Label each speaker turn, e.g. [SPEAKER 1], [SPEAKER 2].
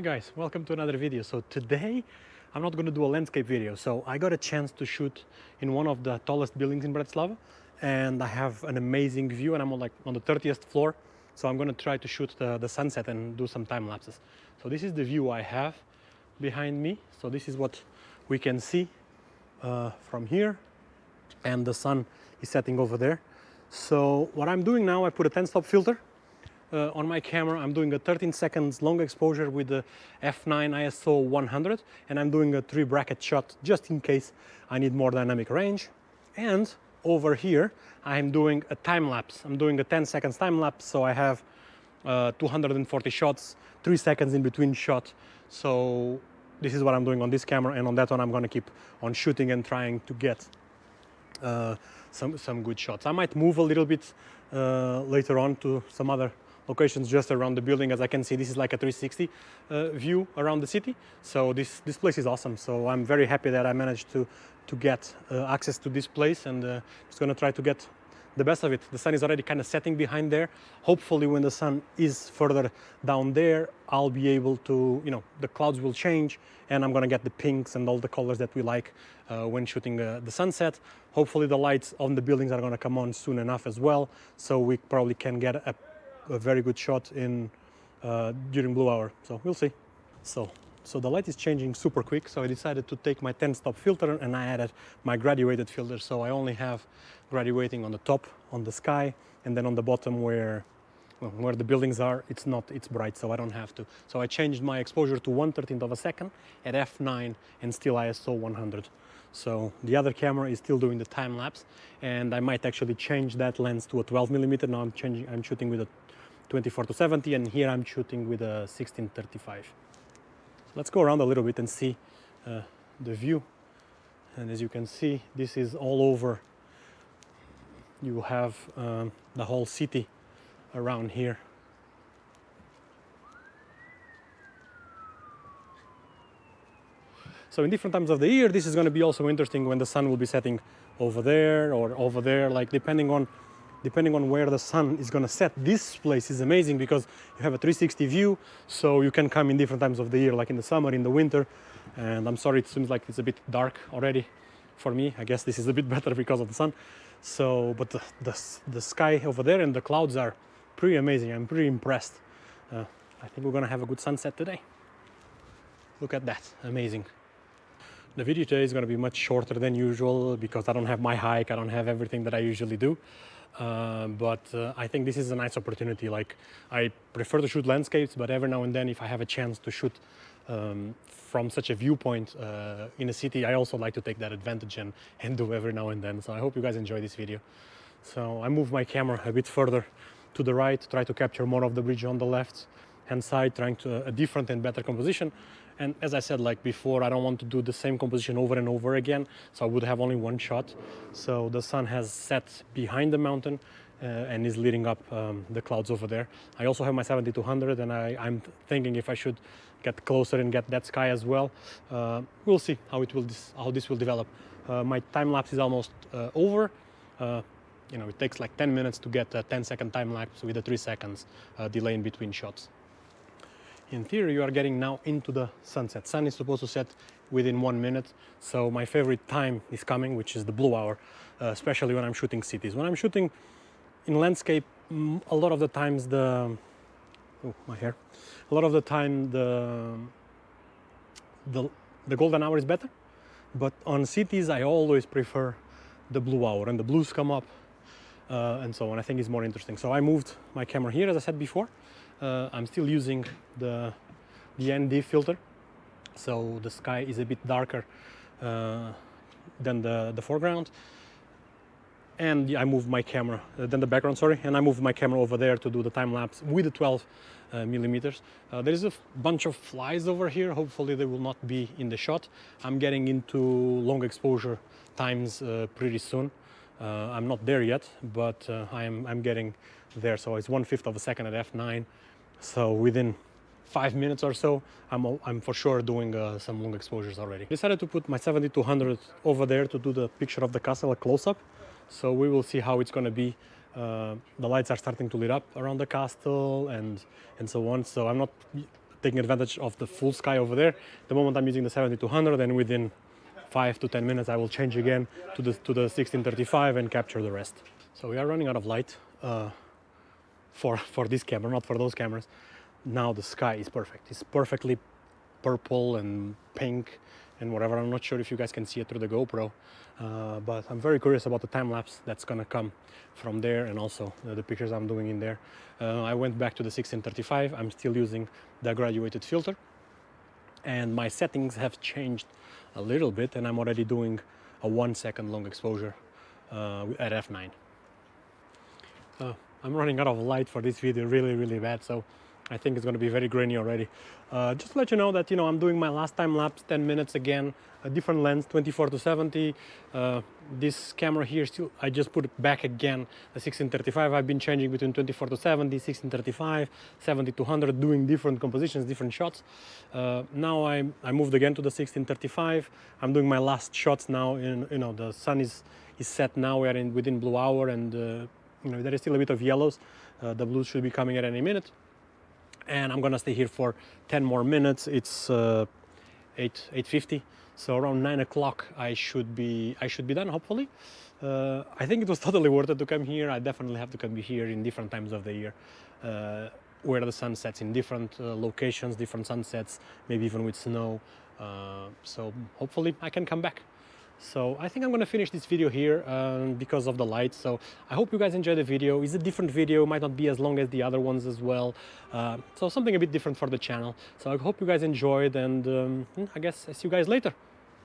[SPEAKER 1] guys, welcome to another video. So today I'm not going to do a landscape video. So I got a chance to shoot in one of the tallest buildings in Bratislava, and I have an amazing view, and I'm on the 30th floor. So I'm going to try to shoot the sunset and do some time lapses. So this is the view I have behind me. So this is what we can see from here, and the sun is setting over there. So what I'm doing now, I put a 10-stop filter on my camera. I'm doing a 13 seconds long exposure with the f9 ISO 100, and I'm doing a 3-bracket shot just in case I need more dynamic range. And over here I'm doing a time lapse. I'm doing a 10 seconds time lapse, so I have 240 shots, 3 seconds in between shot. So this is what I'm doing on this camera, and on that one I'm going to keep on shooting and trying to get some good shots. I might move a little bit later on to some other locations just around the building. As I can see, this is like a 360 view around the city. So this place is awesome. So I'm very happy that I managed to get access to this place, and just going to try to get the best of it. The sun is already kind of setting behind there. Hopefully when the sun is further down there, I'll be able to, the clouds will change, and I'm going to get the pinks and all the colors that we like when shooting the sunset. Hopefully the lights on the buildings are going to come on soon enough as well, so we probably can get a very good shot in during blue hour. So we'll see. So the light is changing super quick, so I decided to take my 10-stop filter and I added my graduated filter. So I only have graduating on the top, on the sky, and then on the bottom where the buildings are, it's bright, so I don't have to. So I changed my exposure to 1/13 of a second at f9 and still ISO 100. So the other camera is still doing the time lapse, and I might actually change that lens to a 12mm. Now I'm shooting with a 24-70, and here I'm shooting with a 16-35. Let's go around a little bit and see the view. And as you can see, this is all over. You have the whole city around here. So in different times of the year, this is going to be also interesting when the sun will be setting over there or over there, like depending on where the sun is going to set. This place is amazing because you have a 360 view, so you can come in different times of the year, like in the summer, in the winter. And I'm sorry, it seems like it's a bit dark already for me. I guess this is a bit better because of the sun. So, but the sky over there and the clouds are pretty amazing. I'm pretty impressed. I think we're going to have a good sunset today. Look at that, amazing. The video today is going to be much shorter than usual because I don't have my hike, I don't have everything that I usually do. But I think this is a nice opportunity. Like, I prefer to shoot landscapes, but every now and then if I have a chance to shoot from such a viewpoint in a city, I also like to take that advantage and do every now and then. So I hope you guys enjoy this video. So I moved my camera a bit further to the right, try to capture more of the bridge on the left hand side, trying to a different and better composition. And as I said, like before, I don't want to do the same composition over and over again, so I would have only one shot. So the sun has set behind the mountain and is leading up the clouds over there. I also have my 70-200, and I'm thinking if I should get closer and get that sky as well. We'll see how this will develop. My time lapse is almost over. It takes like 10 minutes to get a 10-second time lapse with a 3 seconds delay in between shots. In theory, you are getting now into the sunset. Sun is supposed to set within 1 minute, so my favorite time is coming, which is the blue hour, especially when I'm shooting cities. When I'm shooting in landscape, a lot of the times the golden hour is better, but on cities I always prefer the blue hour, and the blues come up and so on. I think it's more interesting. So I moved my camera here, as I said before. I'm still using the ND filter, so the sky is a bit darker than the foreground. And I moved my camera, than the background, sorry, and I moved my camera over there to do the time lapse with the 12mm. There is a bunch of flies over here. Hopefully they will not be in the shot. I'm getting into long exposure times pretty soon. I'm not there yet, but I'm getting there. So it's 1/5 of a second at f9. So within 5 minutes or so, I'm for sure doing some long exposures already. Decided to put my 70-200 over there to do the picture of the castle, a close-up. So we will see how it's going to be. The lights are starting to lit up around the castle and so on. So I'm not taking advantage of the full sky over there. The moment I'm using the 70-100, and within 5 to 10 minutes I will change again to the 1635 and capture the rest. So we are running out of light for this camera, not for those cameras. Now the sky is perfect. It's perfectly purple and pink and whatever. I'm not sure if you guys can see it through the GoPro, but I'm very curious about the time lapse that's gonna come from there, and also the pictures I'm doing in there. I went back to the 1635. I'm still using the graduated filter, and my settings have changed a little bit, and I'm already doing a 1 second long exposure at f9. I'm running out of light for this video really bad, so I think it's going to be very grainy already. Just to let you know that, you know, I'm doing my last time lapse, 10 minutes again, a different lens, 24-70. This camera here, still, I just put it back again, the 1635. I've been changing between 24-70, 1635, 70-100, doing different compositions, different shots. Now I moved again to the 1635. I'm doing my last shots now. You know, the sun is set now. We are within blue hour, and you know, there is still a bit of yellows. The blues should be coming at any minute. And I'm gonna stay here for 10 more minutes. It's 8:50, so around 9 o'clock I should be done, hopefully. I think it was totally worth it to come here. I definitely have to come here in different times of the year, where the sun sets in different locations, different sunsets, maybe even with snow. So hopefully I can come back. So I think I'm gonna finish this video here because of the light. So I hope you guys enjoyed the video. It's a different video, might not be as long as the other ones as well. So something a bit different for the channel. So I hope you guys enjoyed, and I guess I see you guys later.